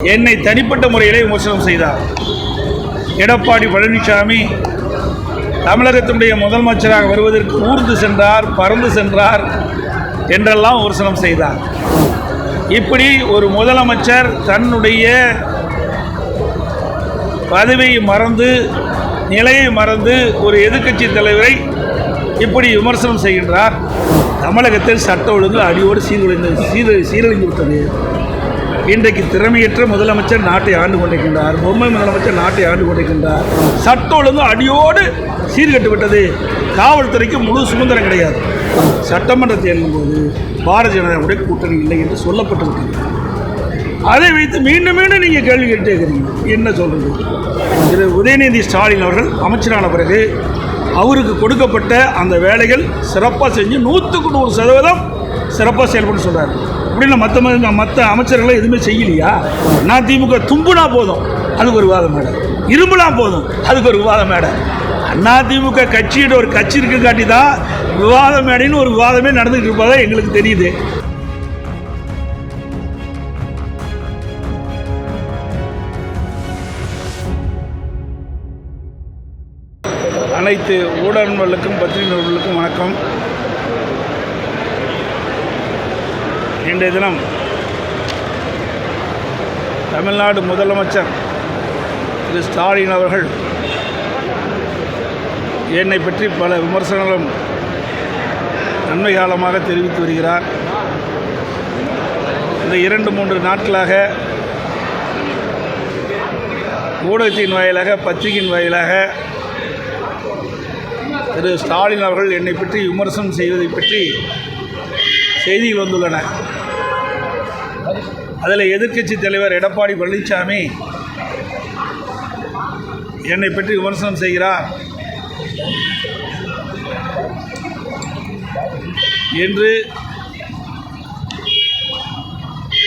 என்னை தனிப்பட்ட முறையிலே விமர்சனம் செய்தார். எடப்பாடி பழனிசாமி தமிழகத்தினுடைய முதலமைச்சராக வருவதற்கு ஊர்ந்து சென்றார், பறந்து சென்றார் என்றெல்லாம் விமர்சனம் செய்தார். இப்படி ஒரு முதலமைச்சர் தன்னுடைய பதவியை மறந்து, நிலையை மறந்து ஒரு எதிர்க்கட்சி தலைவரை இப்படி விமர்சனம் செய்கின்றார். தமிழகத்தில் சட்ட ஒழுங்கு அடியோடு சீரழிந்து விட்டது. இன்றைக்கு திறமையற்ற முதலமைச்சர் நாட்டை ஆண்டு கொண்டிருக்கின்றார். பொம்மை முதலமைச்சர் நாட்டை ஆண்டு கொண்டிருக்கின்றார். சட்ட ஒழுங்கு அடியோடு சீர்கட்டு விட்டது. காவல்துறைக்கு முழு சுதந்திரம் கிடையாது. சட்டமன்ற தேர்தலின் போது பாரதிய ஜனதாவுடைய கூட்டணி இல்லை என்று சொல்லப்பட்டிருக்கிறது. அதை வைத்து மீண்டும் மீண்டும் நீங்கள் கேள்வி கேட்டே இருக்கிறீங்க. என்ன சொல்கிறது? திரு உதயநிதி ஸ்டாலின் அவர்கள் அமைச்சரான பிறகு அவருக்கு கொடுக்கப்பட்ட அந்த வேலைகள் சிறப்பாக செஞ்சு 100% சிறப்பாக செயல்பட்டு சொல்கிறார். அப்படின்னா மற்ற அமைச்சர்களை எதுவுமே செய்யலையா? அதிமுக தும்புனா போதும் அதுக்கு ஒரு விவாதம் மேடை, இரும்புனா போதும் அதுக்கு ஒரு விவாதம் மேடை. அதிமுக கட்சியோட ஒரு கட்சி இருக்கு காட்டி தான் விவாத மேடைன்னு ஒரு விவாதமே நடந்துகிட்டு இருப்பதாக எங்களுக்கு தெரியுது. அனைத்து ஊடகங்களுக்கும் பத்திரிகைகளுக்கும் வணக்கம். இன்றைய தினம் தமிழ்நாடு முதலமைச்சர் திரு ஸ்டாலின் அவர்கள் என்னை பற்றி பல விமர்சனங்களும் நன்மை காலமாக தெரிவித்து வருகிறார். இந்த 2-3 நாட்களாக ஊடகத்தின் வாயிலாக, பத்திரிகையின் வாயிலாக திரு ஸ்டாலின் அவர்கள் என்னை பற்றி விமர்சனம் செய்வதை பற்றி செய்திகள் வந்துள்ளன. அதில் எதிர்க்கட்சி தலைவர் எடப்பாடி பழனிசாமி என்னை பற்றி விமர்சனம் செய்கிறார் என்று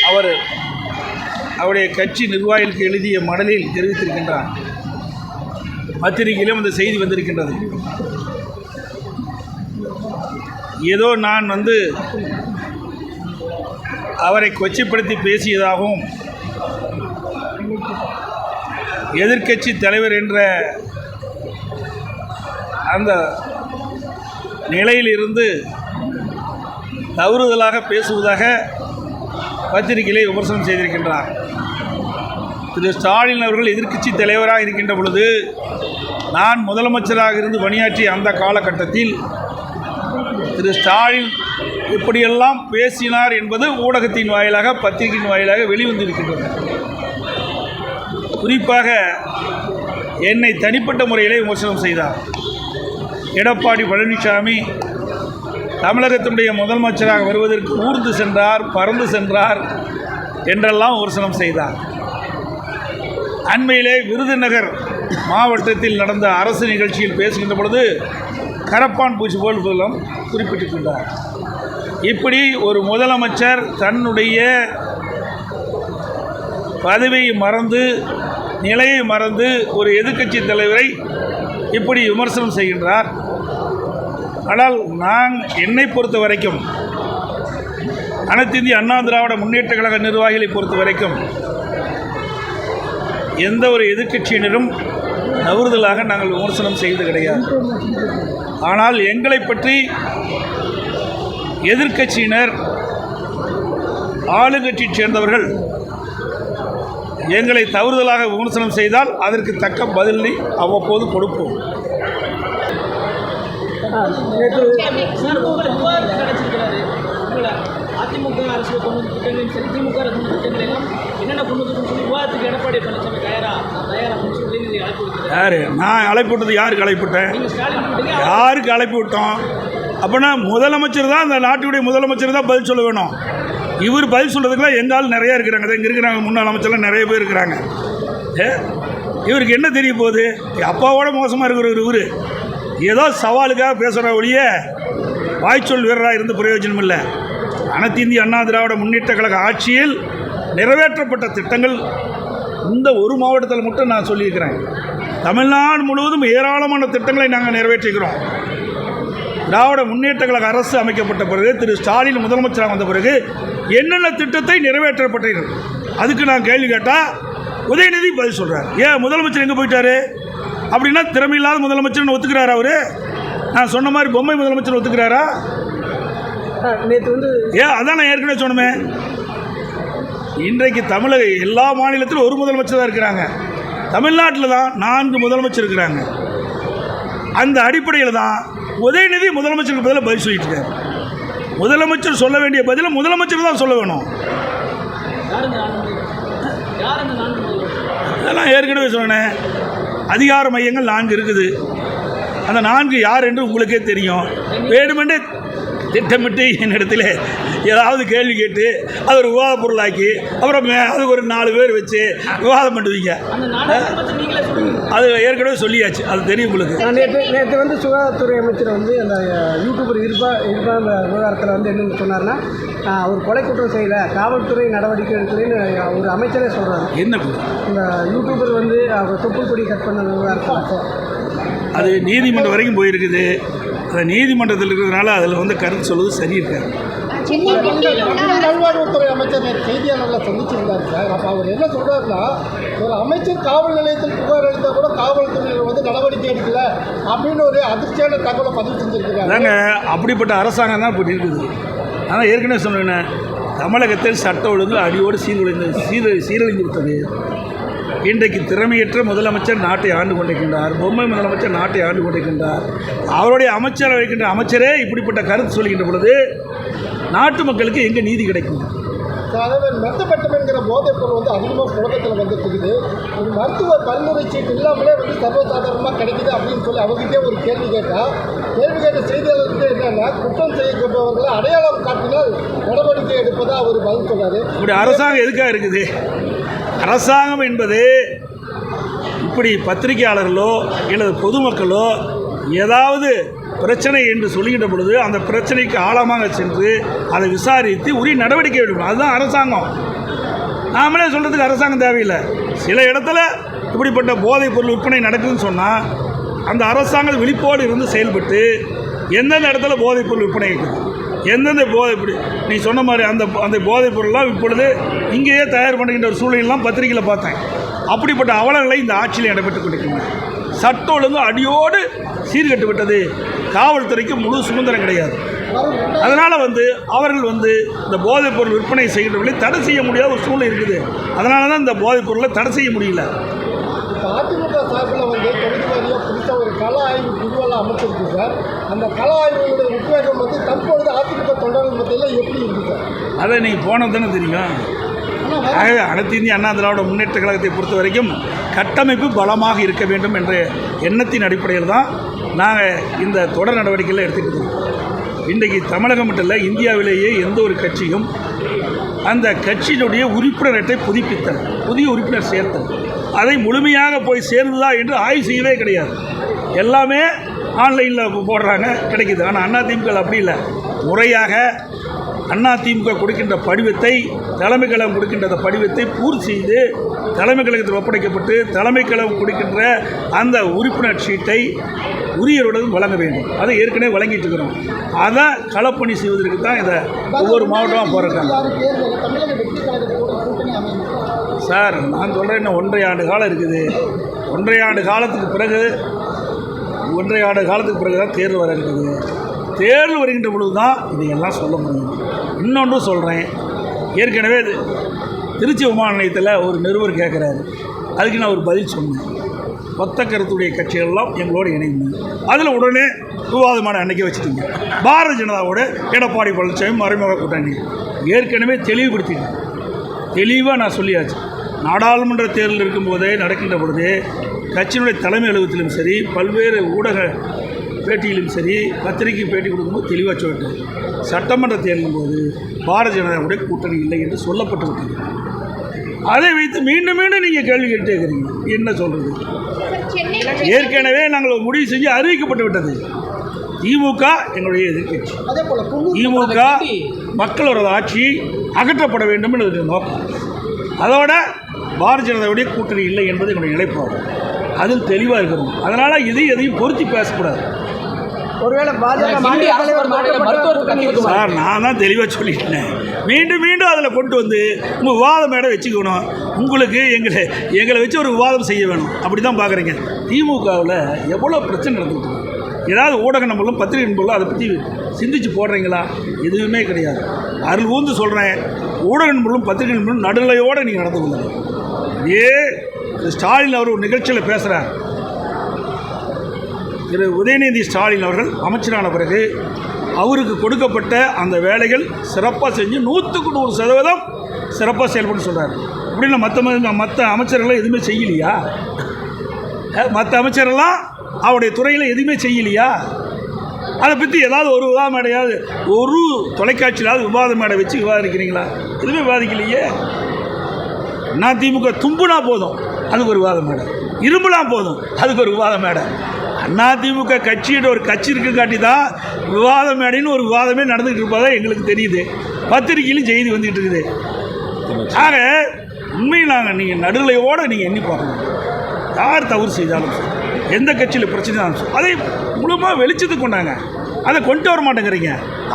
அவருடைய கட்சி நிர்வாகிகளுக்கு எழுதிய மடலில் தெரிவித்திருக்கின்றார். பத்திரிகையிலும் அந்த செய்தி வந்திருக்கின்றது. ஏதோ நான் அவரை கொச்சைப்படுத்தி பேசியதாகவும், எதிர்க்கட்சி தலைவர் என்ற அந்த நிலையிலிருந்து தவறுதலாக பேசுவதாக பத்திரிகையிலே விமர்சனம் செய்திருக்கின்றார். திரு ஸ்டாலின் அவர்கள் எதிர்க்கட்சி தலைவராக இருக்கின்ற பொழுது, நான் முதலமைச்சராக இருந்து பணியாற்றிய அந்த காலகட்டத்தில் திரு ஸ்டாலின் இப்படியெல்லாம் பேசினார் என்பது ஊடகத்தின் வாயிலாக, பத்திரிகையின் வாயிலாக வெளிவந்திருக்கின்றது. குறிப்பாக என்னை தனிப்பட்ட முறையிலே விமர்சனம் செய்தார். எடப்பாடி பழனிசாமி தமிழகத்தினுடைய முதலமைச்சராக வருவதற்கு ஊர்ந்து சென்றார், பறந்து சென்றார் என்றெல்லாம் விமர்சனம் செய்தார். அண்மையிலே விருதுநகர் மாவட்டத்தில் நடந்த அரசு நிகழ்ச்சியில் பேசுகின்ற பொழுது கரப்பான் பூச்சி போல் குறிப்பிட்டிருக்கின்றார். இப்படி ஒரு முதலமைச்சர் தன்னுடைய பதவியை மறந்து, நிலையை மறந்து ஒரு எதிர்க்கட்சி தலைவரை இப்படி விமர்சனம் செய்கின்றார். ஆனால் என்னை பொறுத்த வரைக்கும், அனைத்து இந்திய அண்ணா திராவிட முன்னேற்ற கழக நிர்வாகிகளை பொறுத்த வரைக்கும், எந்த ஒரு எதிர்க்கட்சியினரும் தவறுதலாக நாங்கள் விமர்சனம் செய்வது கிடையாது. ஆனால் எங்களை பற்றி எதிர்க்கட்சியினர், ஆளுங்கட்சியைச் சேர்ந்தவர்கள் எங்களை தவறுதலாக விமர்சனம் செய்தால் அதற்கு தக்க பதிலை அவ்வப்போது கொடுப்போம். அதிமுக அரசு கொண்டு திட்டங்களையும் சரி, திமுக அரசு திட்டங்கள் எல்லாம் என்னென்ன கொண்டு வந்து சொல்லி விவாதத்துக்கு எடப்பாடி பழனிசாமி தயாரா சொல்லி அழைப்பு விட்டார். யார்? நான் அழைப்பு விட்டது? யாருக்கு அழைப்பு விட்டேன்? யாருக்கு அழைப்பு விட்டோம்? அப்படின்னா முதலமைச்சர் தான், அந்த நாட்டுடைய முதலமைச்சர் தான் பதில் சொல்ல வேணும். இவர் பதில் சொல்கிறதுக்குலாம் எங்காலும் நிறையா இருக்கிறாங்க. இங்கே இருக்கிறாங்க முன்னாள் அமைச்சர்லாம் நிறைய பேர் இருக்கிறாங்க. இவருக்கு என்ன தெரிய போகுது? அப்பாவோட மோசமாக இருக்கிற இவர் ஏதோ சவாலுக்காக பேசுகிற ஒழிய வாய்ச்சொல் வீரராக இருந்து பிரயோஜனம் இல்லை. அனைத்து இந்திய அண்ணா திராவிட முன்னேற்ற கழக ஆட்சியில் நிறைவேற்றப்பட்ட திட்டங்கள் இந்த ஒரு மாவட்டத்தில் மட்டும் நான் சொல்லியிருக்கிறேன். தமிழ்நாடு முழுவதும் ஏராளமான திட்டங்களை நாங்கள் நிறைவேற்றிக்கிறோம். திராவிட முன்னேற்ற கழக அரசு அமைக்கப்பட்ட பிறகு, திரு ஸ்டாலின் முதலமைச்சராக வந்த பிறகு என்னென்ன திட்டத்தை நிறைவேற்றப்பட்டீர்கள் அதுக்கு நான் கேள்வி கேட்டால் உதயநிதி பதில் சொல்கிறார். ஏன் முதலமைச்சர் எங்கே போயிட்டாரு அப்படின்னா திறமையில்லாத முதலமைச்சர்னு ஒத்துக்கிறாரா அவர்? நான் சொன்ன மாதிரி பொம்மை முதலமைச்சர் ஒத்துக்கிறாரா? நேற்று வந்து அதான் நான் ஏற்கனவே சொன்னமே, இன்றைக்கு தமிழக எல்லா மாநிலத்திலும் ஒரு முதலமைச்சர் தான் இருக்கிறாங்க. தமிழ்நாட்டில் தான் 4 முதலமைச்சர் இருக்கிறாங்க. அந்த அடிப்படையில் தான் உதயநிதி முதலமைச்சருக்கு பதிலாக பதில் சொல்லிட்டு இருக்காரு. முதலமைச்சர் சொல்ல வேண்டிய பதிலை முதலமைச்சர் தான் சொல்ல வேணும். அதெல்லாம் ஏற்கனவே சொன்னேன். அதிகார மையங்கள் 4 இருக்குது. அந்த 4 யார் என்று உங்களுக்கே தெரியும். வேணுமென்றே திட்டமிட்டு என்னிடத்தில் ஏதாவது கேள்வி கேட்டு அது ஒரு விவாத பொருளாக்கி அப்புறம் அதுக்கு ஒரு 4 பேர் வச்சு விவாதம் பண்ணுவீங்க. அது ஏற்கனவே சொல்லியாச்சு, அது தெரியும் உங்களுக்கு. நேற்று வந்து சுகாதாரத்துறை அமைச்சர் வந்து அந்த யூடியூபர் இருப்பா அந்த விவகாரத்தில் வந்து என்னென்னு சொன்னார்னா, அவர் கொலை குற்றம் செய்யலை, காவல்துறை நடவடிக்கை எடுக்கலன்னு ஒரு அமைச்சரே சொல்கிறார். என்ன இந்த யூடியூபர் வந்து அவர் தொப்புள் கொடி கட் பண்ண விவகாரத்தில் அது நீதிமன்றம் வரைக்கும் போயிருக்குது. அந்த நீதிமன்றத்தில் இருக்கிறதுனால அதில் வந்து கருத்து சொல்வது சரி இருக்காது. நல்வாழ்வுத்துறை அமைச்சர் செய்தியாளர்களை சந்திச்சிருந்தார் சார். அப்போ அவர் என்ன சொல்கிறாருன்னா, ஒரு அமைச்சர் காவல் நிலையத்தில் புகார் அளித்தால் கூட காவல்துறையினர் வந்து நடவடிக்கை எடுக்கல அப்படின்னு ஒரு அதிர்ச்சியான தகவலை பதிவு செஞ்சுருக்காங்க. அதாங்க, அப்படிப்பட்ட அரசாங்கம் தான் இப்படி இருக்குது. ஆனால் ஏற்கனவே சொன்னேன், தமிழகத்தில் சட்ட ஒழுங்கு அடியோடு சீரழிந்து விட்டது. இன்றைக்கு திறமையற்ற முதலமைச்சர் நாட்டை ஆண்டு கொண்டிருக்கின்றார். பொம்மை முதலமைச்சர் நாட்டை ஆண்டு கொண்டிருக்கின்றார். அவருடைய அமைச்சர் வைக்கின்ற அமைச்சரே இப்படிப்பட்ட கருத்து சொல்கின்ற பொழுது நாட்டு மக்களுக்கு எங்கே நீதி கிடைக்கும்? அதாவது மெத்தப்பட்டம் என்கிற போதைப் பொருள் வந்து அதிகமாக புழக்கத்தில் வந்துட்டுருக்குது. ஒரு மருத்துவ பரிந்துரை சீட்டு இல்லாமலே வந்து சர்வசாதாரணமாக கிடைக்குது அப்படின்னு சொல்லி அவங்ககிட்டே ஒரு கேள்வி கேட்ட செய்தியாளர்கிட்ட என்னன்னா, குற்றம் செய்யப்பட்டவர்களை அடையாளம் காட்டினால் நடவடிக்கை எடுப்பதாக அவர் பதில் சொன்னார். இப்படி அரசாங்கம் எதுக்காக இருக்குது? அரசாங்கம் என்பது இப்படி பத்திரிகையாளர்களோ அல்லது பொதுமக்களோ ஏதாவது பிரச்சனை என்று சொல்லுகின்ற பொழுது அந்த பிரச்சனைக்கு ஆழமாக சென்று அதை விசாரித்து உரிய நடவடிக்கை எடுக்கணும். அதுதான் அரசாங்கம். நாமளே சொல்கிறதுக்கு அரசாங்கம் தேவையில்லை. சில இடத்துல இப்படிப்பட்ட போதைப் பொருள் விற்பனை நடக்குதுன்னு சொன்னால் அந்த அரசாங்கம் விழிப்போடு இருந்து செயல்பட்டு எந்தெந்த இடத்துல போதைப் பொருள் விற்பனை இருக்குது, எந்தெந்த இப்படி நீ சொன்ன மாதிரி அந்த போதைப் பொருள்லாம் இப்பொழுது இங்கேயே தயார் பண்ணுகின்ற ஒரு சூழ்நிலாம் பத்திரிகையில் பார்த்தேன். அப்படிப்பட்ட அவலங்களை இந்த ஆட்சியில் நடைபெற்றுக் கொண்டிருக்கின்றன. சட்ட ஒழுங்கு அடியோடு சீர்கட்டு விட்டது. காவல்துறைக்கு முழு சுதந்திரம் கிடையாது. அதனால் அவர்கள் இந்த போதைப் பொருள் விற்பனை செய்கின்றவர்களை தடை செய்ய முடியாத ஒரு சூழ்நிலை இருக்குது. அதனால தான் இந்த போதைப் பொருளை தடை செய்ய முடியல. அதிமுக சார்பில் தொகுதி வாரியாக புதுசாக ஒரு கள ஆய்வு குழுவெல்லாம் அமைச்சிருக்கு சார். அந்த கள ஆய்வுடைய உத்வேகம் தற்பொழுது அதிமுக தொண்டர்கள் மத்தியில் எப்படி இருக்குது சார்? அதை நீங்கள் போனது தானே தெரியும். அனைத்து இந்திய அண்ணா திராவிட முன்னேற்ற கழகத்தை பொறுத்த வரைக்கும் கட்டமைப்பு பலமாக இருக்க வேண்டும் என்ற எண்ணத்தின் அடிப்படையில் தான் நாங்கள் இந்த தொடர் நடவடிக்கைகளை எடுத்துக்கிட்டு இருக்கோம். இன்றைக்கு தமிழகம் மட்டும் இல்லை, இந்தியாவிலேயே எந்த ஒரு கட்சியும் அந்த கட்சியினுடைய உறுப்பினர் அட்டை புதுப்பித்தல், புதிய உறுப்பினர் சேர்த்தல், அதை முழுமையாக போய் சேர்ந்ததா என்று ஆய்வு செய்யவே கிடையாது. எல்லாமே ஆன்லைனில் போடுறாங்க, கிடைக்குது. ஆனால் அதிமுக அப்படி இல்லை. முறையாக அதிமுக கொடுக்கின்ற படிவத்தை, தலைமை கழகம் கொடுக்கின்ற படிவத்தை பூர்த்தி செய்து தலைமை கழகத்தில் ஒப்படைக்கப்பட்டு தலைமை கழகம் கொடுக்கின்ற அந்த உறுப்பினர் சீட்டை உரியருடன் வழங்க வேண்டும். அதை ஏற்கனவே வழங்கிட்டு இருக்கிறோம். அதை களப்பணி செய்வதற்கு தான் இதை ஒவ்வொரு மாவட்டமாக போகிறாங்க. சார், நான் சொல்கிறேன், இன்னும் 1.5 ஆண்டு காலம் இருக்குது. 1.5 ஆண்டு காலத்துக்கு பிறகு தான் தேர்தல் வர இருக்குது. தேர்தல் வருகின்ற பொழுது தான் இதையெல்லாம் சொல்ல முடியும். இன்னொன்று சொல்கிறேன், ஏற்கனவே திருச்சி விமான நிலையத்தில் ஒரு நிருபர் கேட்குறாரு. அதுக்கு நான் ஒரு பதில் சொன்னேன். மொத்த கருத்துடைய கட்சிகள்லாம் எங்களோடு இணைந்து அதில் உடனே விவாதமான அன்னைக்கு வச்சுட்டீங்க. பாரதிய ஜனதாவோட எடப்பாடி பழனிசாமி மறைமுக கூட்டணி ஏற்கனவே தெளிவுபடுத்திட்டேன். தெளிவாக நான் சொல்லியாச்சு. நாடாளுமன்ற தேர்தல் இருக்கும்போதே நடக்கின்ற பொழுது கட்சியினுடைய தலைமை அலுவலகத்திலும் சரி, பல்வேறு ஊடக பேட்டியிலும் சரி, பத்திரிகை பேட்டி கொடுக்கும்போது தெளிவாக சொல்லிட்டேன். சட்டமன்ற தேர்தலின் போது பாரதிய ஜனதாவுடைய கூட்டணி இல்லை என்று சொல்லப்பட்டிருக்கிறது. அதை வைத்து மீண்டும் மீண்டும் நீங்கள் கேள்வி கேட்டே இருக்கிறீங்க. என்ன சொல்கிறது? ஏற்கனவே நாங்கள் முடிவு செஞ்சு அறிவிக்கப்பட்டு விட்டது. திமுக எங்களுடைய எதிர்க்கட்சி. திமுக மக்களோட ஆட்சி அகற்றப்பட வேண்டும் என்று நோக்கம். அதோட பாரதிய ஜனதாவுடைய கூட்டணி இல்லை என்பது என்னுடைய நிலைப்பாடு. அதில் தெளிவாக இருக்கிறோம். அதனால் எதையும் பொருத்தி பேசக்கூடாது. ஒருவேளை பாஜக மாநில தலைவர் மாற்றப்பட்ட சார் நான் தான் தெளிவாக சொல்லிட்டேன். மீண்டும் மீண்டும் அதில் கொண்டு வந்து உங்கள் விவாத மேடை வச்சுக்கணும். உங்களுக்கு எங்களை வச்சு ஒரு விவாதம் செய்ய வேணும். அப்படி தான் பார்க்குறீங்க. திமுகவில் எவ்வளோ பிரச்சனை நடந்துருக்கு. ஏதாவது ஊடக நம்பளும் பத்திரிகை நம்பளும் அதை பற்றி சிந்திச்சு போடுறீங்களா? எதுவுமே கிடையாது. அருள் ஊந்து சொல்கிறேன், ஊடக நம்பளும் பத்திரிகை நம்பளும் நடுநிலையோடு நீங்கள் நடந்து கொள்ளுங்க. ஸ்டாலின் அவர் ஒரு நிகழ்ச்சியில் பேசுகிறார். திரு உதயநிதி ஸ்டாலின் அவர்கள் அமைச்சரான பிறகு அவருக்கு கொடுக்கப்பட்ட அந்த வேலைகள் சிறப்பாக செஞ்சு 100% சிறப்பாக செயல்பட்டு சொல்கிறார். அப்படின்னா மற்ற அமைச்சர்கள்லாம் எதுவுமே செய்யலையா? மற்ற அமைச்சரெல்லாம் அவருடைய துறையில் எதுவுமே செய்யலையா? அதை பற்றி ஏதாவது ஒரு விவாத மேடையாவது, ஒரு தொலைக்காட்சியிலாவது விவாத மேடை வச்சு விவாதிக்கிறீங்களா? எதுவுமே விவாதிக்கலையே. அதிமுக தும்புனா போதும் அதுக்கு ஒரு விவாத மேடை, இரும்புனா போதும் அதுக்கு ஒரு விவாத மேடை. அதிமுக கட்சியோட ஒரு கட்சி இருக்கு காட்டி தான் விவாத மேடைன்னு ஒரு விவாதமே நடந்துகிட்டு இருப்பதாக எங்களுக்கு தெரியுது. பத்திரிகையிலும் செய்தி வந்துகிட்டு இருக்குது. ஆக உண்மையில் நீங்கள் நடுநிலையோடு நீங்கள் எண்ணி பார்க்கணும். யார் தவறு செய்தாலும் எந்த கட்சியில் பிரச்சனை அதை முழுமையாக வெளிச்சத்துக்கு கொண்டாங்க. அதை கொண்டு வர மாட்டேங்கிறீங்க.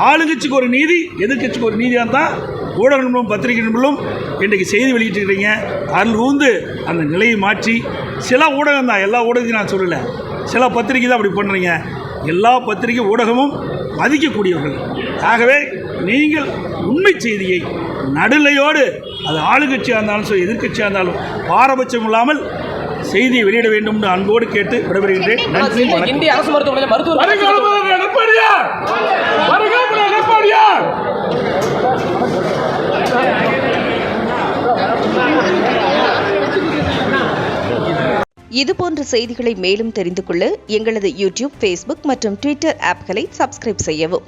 ஆளுங்கட்சிக்கு ஒரு நீதி, எதிர்கட்சிக்கு ஒரு நீதியாக தான் ஊடக நண்பர்களும் பத்திரிகை நண்பர்களும் இன்றைக்கு செய்தி வெளியிட்டிருக்கிறீங்க. அருள் ஊந்து அந்த நிலையை மாற்றி சில ஊடகம் தான், எல்லா ஊடகத்தையும் நான் சொல்லலை, சில பத்திரிகை தான் அப்படி பண்ணுறீங்க. எல்லா பத்திரிகை ஊடகமும் மதிக்கக்கூடியவர்கள். ஆகவே நீங்கள் உண்மை செய்தியை நடுநிலையோடு, அது ஆளுங்கட்சியாக இருந்தாலும் சரி எதிர்கட்சியாக இருந்தாலும் பாரபட்சம் இல்லாமல் செய்தியை வெளியிட வேண்டும் என்று அன்போடு கேட்டு விடைபெறுகின்றேன். நன்றி. இந்திய அரசு மருத்துவமனையில் மருத்துவர் இதுபோன்ற செய்திகளை மேலும் தெரிந்து கொள்ள எங்களது யூடியூப், ஃபேஸ்புக் மற்றும் ட்விட்டர் ஆப்களை சப்ஸ்கிரைப் செய்யவும்.